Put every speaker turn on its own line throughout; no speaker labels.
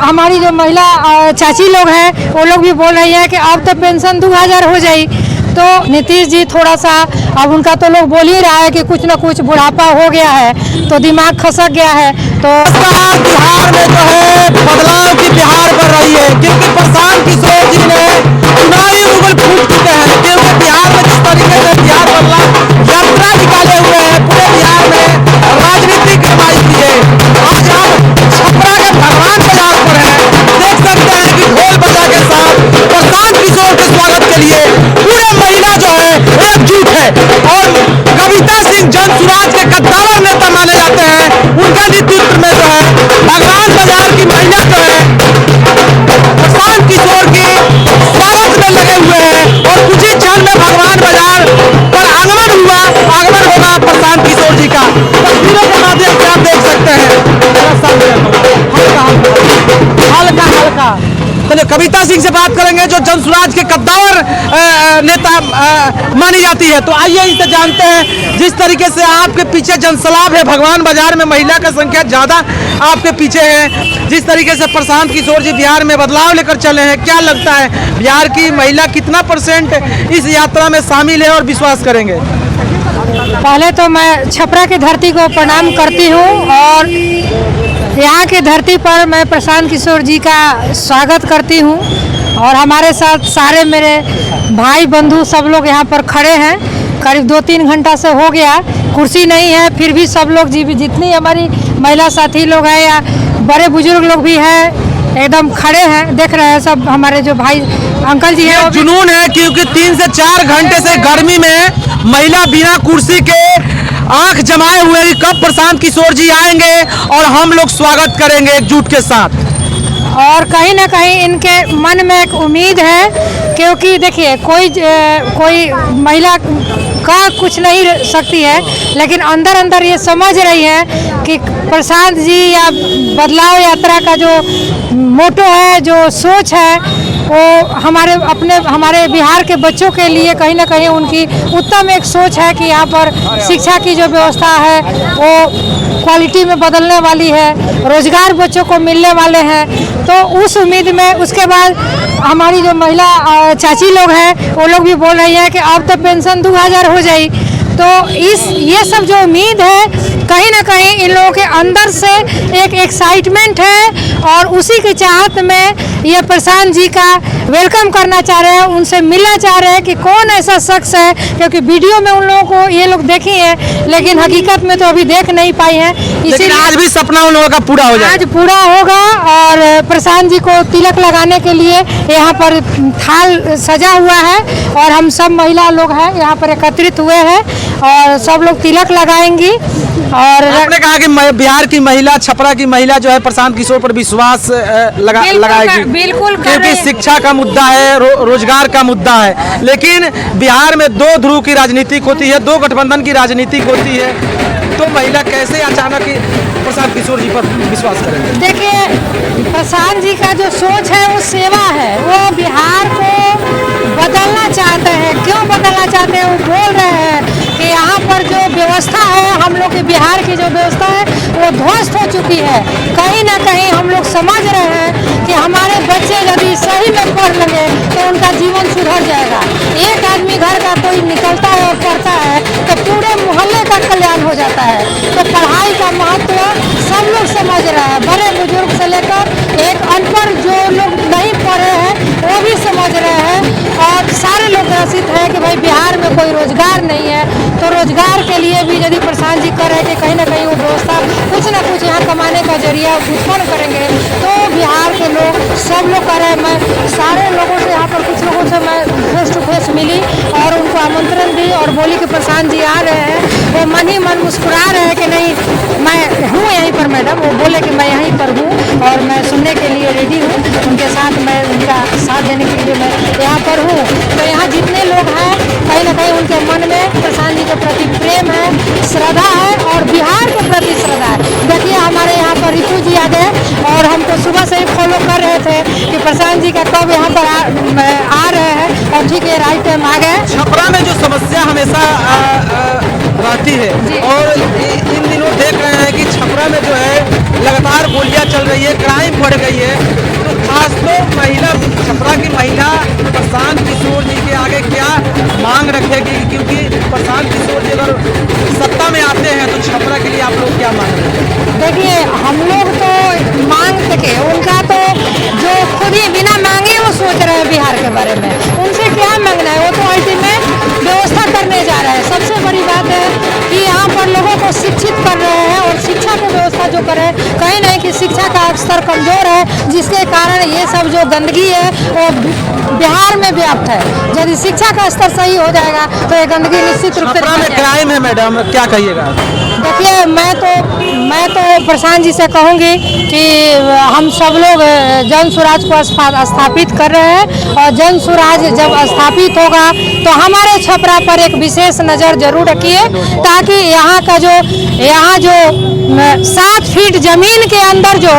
हमारी जो महिला चाची लोग हैं वो लोग भी बोल रही हैं कि अब तो पेंशन 2000 हो जाए। तो नीतीश जी थोड़ा सा अब उनका तो लोग बोल ही रहा है कि कुछ ना कुछ बुढ़ापा हो गया है तो दिमाग खसक गया है। तो
बिहार में जो है बदलाव की बिहार बढ़ रही है, क्योंकि प्रशांत किशोर जी ने चुनावी उगल फूट चुके हैं। क्योंकि बिहार में जिस तरीके से बिहार बदलाव यात्रा निकाले हुए हैं, पूरे बिहार में राजनीतिक कमाई की है। आज हम छपरा के भगवान बाजार पर हैं, देख सकते हैं कि ढोल बजा के साथ प्रशांत किशोर के स्वागत के लिए पूरे महिला जो है एकजुट है। और कविता सिंह जन सुराज के कद्दावर नेता माने जाते हैं, उनका नेतृत्व में जो है भगवान बाजार की महिला जो है प्रशांत किशोर के स्वागत में लगे हुए हैं। और कुछ ही क्षण में भगवान बाजार पर आगमन होगा प्रशांत किशोर जी का। तस्वीरों के माध्यम से आप देख सकते हैं हल्का हल्का। चलिए कविता सिंह से बात करेंगे जो जन सुराज के कद्दावर नेता मानी जाती है। तो आइए इसे जानते हैं, जिस तरीके से आपके पीछे जनसलाब है, भगवान बाजार में महिला का संख्या ज्यादा आपके पीछे है, जिस तरीके से प्रशांत किशोर जी बिहार में बदलाव लेकर चले हैं, क्या लगता है बिहार की महिला कितना % इस यात्रा में शामिल है और विश्वास करेंगे?
पहले तो मैं छपरा की धरती को प्रणाम करती हूँ और यहाँ की धरती पर मैं प्रशांत किशोर जी का स्वागत करती हूँ। और हमारे साथ सारे मेरे भाई बंधु सब लोग यहाँ पर खड़े हैं। करीब 2-3 घंटा से हो गया, कुर्सी नहीं है, फिर भी सब लोग जितनी हमारी महिला साथी लोग हैं या बड़े बुजुर्ग लोग भी हैं एकदम खड़े हैं, देख रहे हैं सब हमारे जो भाई अंकल जी हैं।
जुनून है क्योंकि 3 से 4 घंटे से गर्मी में महिला बिना कुर्सी के आंख जमाए हुए कि कब प्रशांत किशोर जी आएंगे और हम लोग स्वागत करेंगे एकजुट के साथ।
और कहीं ना कहीं इनके मन में एक उम्मीद है, क्योंकि देखिए कोई महिला का कुछ नहीं सकती है, लेकिन अंदर अंदर ये समझ रही है कि प्रशांत जी या बदलाव यात्रा का जो मोटो है, जो सोच है, वो हमारे बिहार के बच्चों के लिए कहीं ना कहीं उनकी उत्तम एक सोच है कि यहाँ पर शिक्षा की जो व्यवस्था है वो क्वालिटी में बदलने वाली है, रोजगार बच्चों को मिलने वाले हैं। तो उस उम्मीद में उसके बाद हमारी जो महिला चाची लोग हैं वो लोग भी बोल रही हैं कि अब तो पेंशन 2000 हो जाए। तो ये सब जो उम्मीद है कहीं ना कहीं इन लोगों के अंदर से एक एक्साइटमेंट है और उसी की चाहत में ये प्रशांत जी का वेलकम करना चाह रहे हैं, उनसे मिलना चाह रहे हैं कि कौन ऐसा शख्स है, क्योंकि वीडियो में उन लोगों को ये लोग देखी है लेकिन हकीकत में तो अभी देख नहीं पाई हैं।
लेकिन आज भी सपना उन लोगों का पूरा हो जाए,
आज पूरा होगा। और प्रशांत जी को तिलक लगाने के लिए यहाँ पर थाल सजा हुआ है और हम सब महिला लोग हैं यहाँ पर एकत्रित हुए हैं और सब लोग तिलक लगाएंगी। और
आपने कहा कि बिहार की महिला, छपरा की महिला जो है प्रशांत किशोर पर विश्वास लगाएगी,
बिल्कुल,
क्योंकि शिक्षा का मुद्दा है, रोजगार का मुद्दा है। लेकिन बिहार में 2 ध्रुव की राजनीतिक होती है, 2 गठबंधन की राजनीतिक होती है, तो महिला कैसे अचानक प्रशांत किशोर जी पर विश्वास करेंगे?
देखिए प्रशांत जी का जो सोच है वो सेवा है, वो बिहार को बदलना चाहते हैं। क्यों बदलना चाहते हैं? वो बोल रहे हैं कि यहाँ पर जो व्यवस्था है, हम लोग के बिहार की जो व्यवस्था है वो ध्वस्त हो चुकी है। कहीं ना कहीं हम लोग समझ रहे हैं कि हमारे बच्चे यदि सही में पढ़ लेंगे तो उनका जीवन सुधर जाएगा। एक आदमी घर का कोई निकलता है और पढ़ता है तो पूरे मोहल्ले का कल्याण हो जाता है। तो पढ़ाई का महत्व सब लोग समझ रहे हैं, बड़े बुजुर्ग से लेकर एक अनपढ़ जो लोग नहीं पढ़े हैं वो भी समझ रहे हैं। और सारे लोग ग्रसित है कि भाई बिहार में कोई रोजगार नहीं है, तो रोजगार के लिए भी यदि प्रशांत जी कर रहे हैं कि कहीं ना कहीं वो व्यवस्था कुछ ना कुछ यहाँ कमाने का जरिया उत्पन्न करेंगे, तो बिहार के लोग सब लोग कर रहे हैं। मैं सारे लोगों से यहाँ पर कुछ लोगों से मैं फेस टू फेस मिली और उनको आमंत्रण दी और बोली कि प्रशांत जी आ रहे हैं। वो मन ही मन मुस्कुरा रहे हैं कि नहीं मैं हूँ यहीं पर मैडम। वो बोले कि मैं यहीं पर हूँ और मैं सुनने के लिए रेडी हूँ, उनके साथ मैं उनका साथ देने के लिए मैं यहाँ पर हूँ। तो यहाँ जितने लोग हैं कहीं ना कहीं उनके मन में प्रशांत जी के प्रति प्रेम है, श्रद्धा है और बिहार के प्रति श्रद्धा है। देखिए हमारे यहाँ पर रितु जी आ गए और हमको सुबह से ही फॉलो कर रहे थे कि प्रशांत जी का कब यहाँ पर आ रहे हैं और ठीक है राइट टाइम आ गए।
छपरा में जो समस्या हमेशा रहती है और इन दिनों देख रहे हैं कि छपरा में जो है लगातार गोलियां चल रही है, क्राइम बढ़ गई है, तो खास तो महिला छपरा की महिला प्रशांत किशोर जी के आगे क्या मांग रखेगी? क्योंकि प्रशांत किशोर जी अगर सत्ता में आते हैं तो छपरा के लिए आप लोग क्या मांग रहे हैं?
देखिए, हम लोग तो मांग सके, उनका तो जो खुद ही बिना मांगे वो सोच रहे हैं बिहार के बारे में, उनसे क्या मांगना है? वो तो अल्टीमेट व्यवस्था करने जा रहे हैं। सबसे बड़ी बात है कि यहाँ पर लोगों को शिक्षित कर रहे हैं और शिक्षा की व्यवस्था जो करे, कहीं नहीं कि शिक्षा का स्तर कमजोर है, जिसके कारण ये सब जो गंदगी है वो बिहार में व्याप्त है। यदि शिक्षा का स्तर सही हो जाएगा तो ये गंदगी निश्चित रूप से
छपरा में क्राइम है मैडम, क्या कहिएगा?
देखिए, मैं तो प्रशांत जी से कहूँगी कि हम सब लोग जन स्वराज को स्थापित कर रहे हैं, और जन स्वराज जब स्थापित होगा तो हमारे छपरा पर एक विशेष नज़र जरूर रखिए, ताकि यहाँ जो 7 फीट जमीन के अंदर जो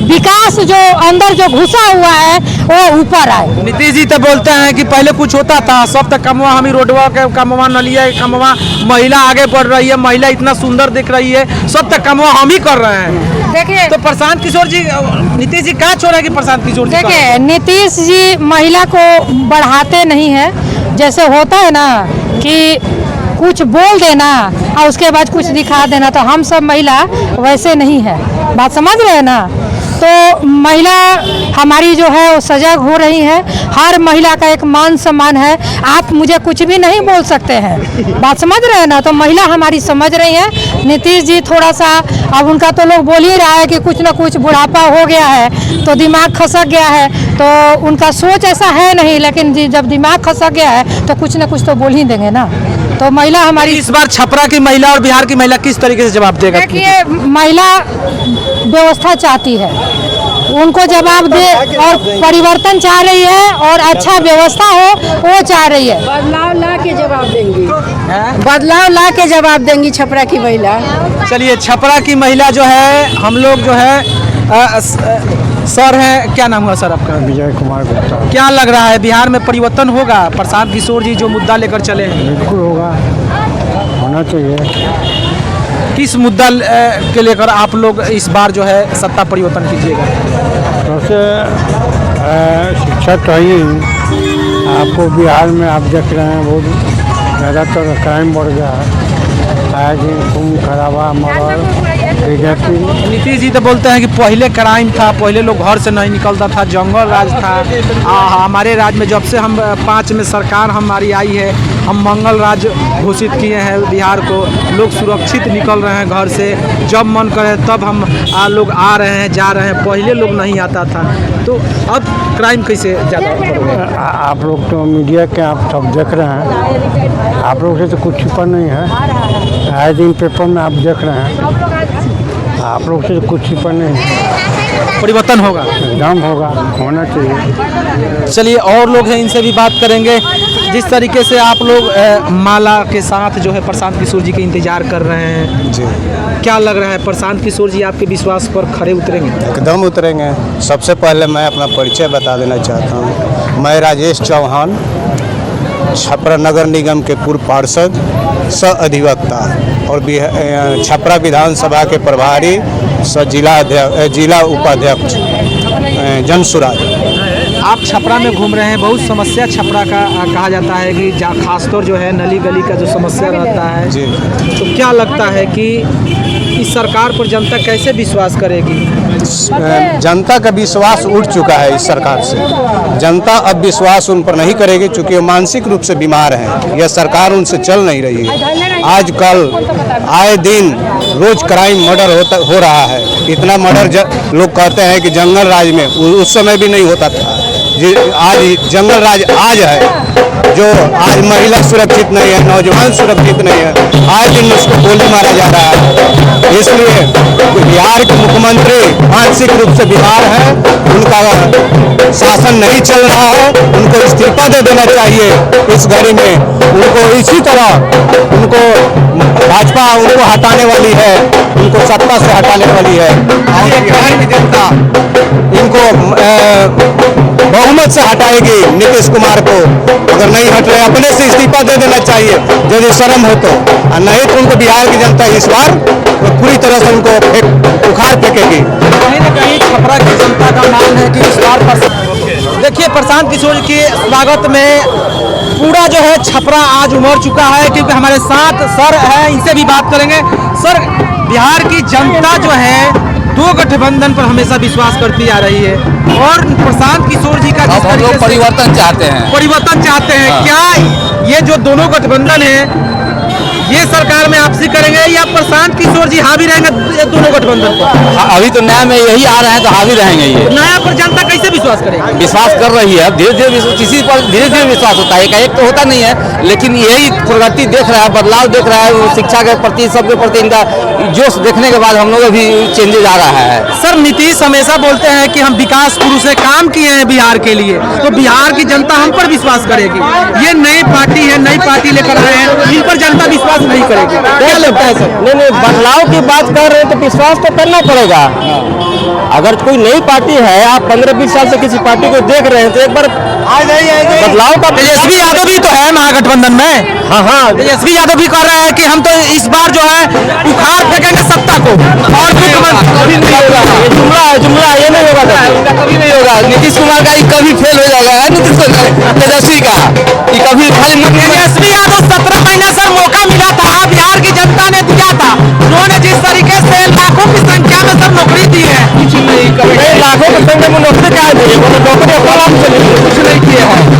विकास जो अंदर जो घुसा हुआ है वो ऊपर आए।
नीतीश जी तो बोलते हैं कि पहले कुछ होता था, सब तक कमवा हम ही रोडवा के कमवा नलिया कमवा, महिला आगे बढ़ रही है, महिला इतना सुंदर दिख रही है, सब तक कमवा हम ही कर रहे हैं।
देखिए,
तो प्रशांत किशोर जी, नीतीश जी कहाँ छोड़ा कि प्रशांत किशोर जी?
देखिए, नीतीश जी महिला को बढ़ाते नहीं है। जैसे होता है ना कि कुछ बोल देना और उसके बाद कुछ दिखा देना, तो हम सब महिला वैसे नहीं है, बात समझ रहे हैं ना? तो महिला हमारी जो है वो सजग हो रही है, हर महिला का एक मान सम्मान है, आप मुझे कुछ भी नहीं बोल सकते हैं, बात समझ रहे हैं ना? तो महिला हमारी समझ रही है। नीतीश जी थोड़ा सा, अब उनका तो लोग बोल ही रहा है कि कुछ ना कुछ बुढ़ापा हो गया है, तो दिमाग खसक गया है, तो उनका सोच ऐसा है नहीं, लेकिन जब दिमाग खसक गया है तो कुछ ना कुछ तो बोल ही देंगे ना। तो महिला हमारी
इस बार छपरा की महिला और बिहार की महिला किस तरीके से जवाब देगा?
देखिए, महिला व्यवस्था चाहती है, उनको जवाब दे, और परिवर्तन चाह रही है, और अच्छा व्यवस्था हो वो चाह रही है।
बदलाव ला के जवाब देंगी, बदलाव ला के जवाब देंगी छपरा की महिला।
चलिए, छपरा की महिला जो है, हम लोग जो है सर है, क्या नाम हुआ सर आपका?
विजय कुमार गुप्ता।
क्या लग रहा है बिहार में परिवर्तन होगा? प्रशांत किशोर जी जो मुद्दा लेकर चले हैं,
बिल्कुल होगा, होना चाहिए।
किस मुद्दा के लेकर आप लोग इस बार जो है सत्ता परिवर्तन कीजिएगा?
सबसे शिक्षा चाहिए। आपको बिहार में आप देख रहे हैं बहुत ज़्यादातर क्राइम बढ़ गया है, आए दिन खून खराबा मर्डर।
नीतीश जी तो बोलते हैं कि पहले क्राइम था, पहले लोग घर से नहीं निकलता था, जंगल राज था। हमारे राज्य में जब से हम 5 में सरकार हमारी आई है, हम मंगल राज घोषित किए हैं बिहार को, लोग सुरक्षित निकल रहे हैं घर से, जब मन करे तब हम लोग आ रहे हैं जा रहे हैं, पहले लोग नहीं आता था, तो अब क्राइम कैसे ज़्यादा बढ़ गया?
आप लोग तो मीडिया के आप सब देख रहे हैं, आप लोग से तो कुछ छिपा नहीं है, आए दिन पेपर में आप देख रहे हैं, आप लोग से तो कुछ छिपा नहीं है।
परिवर्तन होगा,
एकदम होगा, होना चाहिए।
चलिए, और लोग हैं, इनसे भी बात करेंगे। जिस तरीके से आप लोग माला के साथ जो है प्रशांत किशोर जी के इंतजार कर रहे हैं जी, क्या लग रहा है प्रशांत किशोर जी आपके विश्वास पर खरे उतरेंगे?
एकदम उतरेंगे। सबसे पहले मैं अपना परिचय बता देना चाहता हूँ। मैं राजेश चौहान, छपरा नगर निगम के पूर्व पार्षद, सह अधिवक्ता और छपरा विधानसभा के प्रभारी, सह जिला उपाध्यक्ष जन स्वराज।
आप छपरा में घूम रहे हैं, बहुत समस्या छपरा का कहा जाता है कि खासतौर जो है नली गली का जो समस्या रहता है
जी,
तो क्या लगता है कि इस सरकार पर जनता कैसे विश्वास करेगी?
जनता का विश्वास उठ चुका है इस सरकार से। जनता अब विश्वास उन पर नहीं करेगी, चूँकि वो मानसिक रूप से बीमार हैं। यह सरकार उनसे चल नहीं रही है। आजकल आए दिन रोज क्राइम मर्डर हो रहा है। इतना मर्डर लोग कहते हैं कि जंगल राज में उस समय भी नहीं होता था, आज जंगल राज आज है। जो आज महिला सुरक्षित नहीं है, नौजवान सुरक्षित नहीं है, आए दिन उसको गोली मारा जा रहा है। इसलिए बिहार के मुख्यमंत्री मानसिक रूप से बीमार है, उनका शासन नहीं चल रहा है, उनको इस्तीफा दे देना चाहिए इस घड़ी में। उनको इसी तरह उनको भाजपा उनको हटाने वाली है, उनको सत्ता से हटाने वाली है। बिहार की जनता इनको बहुमत से हटाएगी नीतीश कुमार को। अगर नहीं हट रहे, अपने से इस्तीफा दे देना चाहिए यदि शर्म हो तो, नहीं तो उनको बिहार की जनता इस बार तो पूरी तरह से उनको उखाड़ फेंकेगी।
कहीं न कहीं छपरा की जनता का मान है कि इस बार देखिए प्रशांत किशोर के स्वागत में पूरा जो है छपरा आज उमड़ चुका है, क्योंकि हमारे साथ सर है, इनसे भी बात करेंगे। सर, बिहार की जनता जो है दो गठबंधन पर हमेशा विश्वास करती आ रही है और प्रशांत किशोर जी का
हम लोग परिवर्तन चाहते हैं। हाँ।
क्या ये जो दोनों गठबंधन है ये सरकार में आपसी करेंगे या प्रशांत किशोर जी हावी रहेंगे ये दोनों गठबंधन पर?
अभी तो नया में यही आ रहे हैं तो हावी रहेंगे। ये
नया पर जनता कैसे विश्वास करेगी?
विश्वास कर रही है, धीरे धीरे किसी पर धीरे धीरे विश्वास होता है, एक तो होता नहीं है, लेकिन यही प्रगति देख रहा है, बदलाव देख रहा है, शिक्षा के प्रति सबके प्रति इनका जोश देखने के बाद हम लोग भी चेंजेज आ रहा है।
सर, नीतीश हमेशा बोलते हैं कि हम विकास पुरुष से काम किए हैं बिहार के लिए, तो बिहार की जनता हम पर विश्वास करेगी। ये नई पार्टी है, नई पार्टी लेकर आए हैं, इन पर जनता विश्वास नहीं करेगी। क्या लगता है सर?
नहीं, बदलाव की बात कर रहे हैं तो विश्वास तो करना पड़ेगा। अगर कोई नई पार्टी है, आप 15-20 साल से किसी पार्टी को देख रहे हैं तो एक बार बदलाव का।
तेजस्वी यादव भी तो है महागठबंधन में।
हाँ,
तेजस्वी यादव भी कह रहे हैं कि हम तो इस बार जो है उखाड़ फेंकेंगे सत्ता को और
कभी नहीं होगा। ये जुमला ये नहीं होगा,
कभी नहीं होगा। नीतीश कुमार का ये कभी फेल हो जाएगा, तेजस्वी का ये कभी खाली।
तेजस्वी यादव 17 महीने से मौका मिला था, बिहार की जनता ने दिया था, उन्होंने जिस तरीके से लाखों की संख्या में सब नौकरी दी है,
लाखों की संख्या में नौकरी क्या है, नौकरी कुछ नहीं किया है।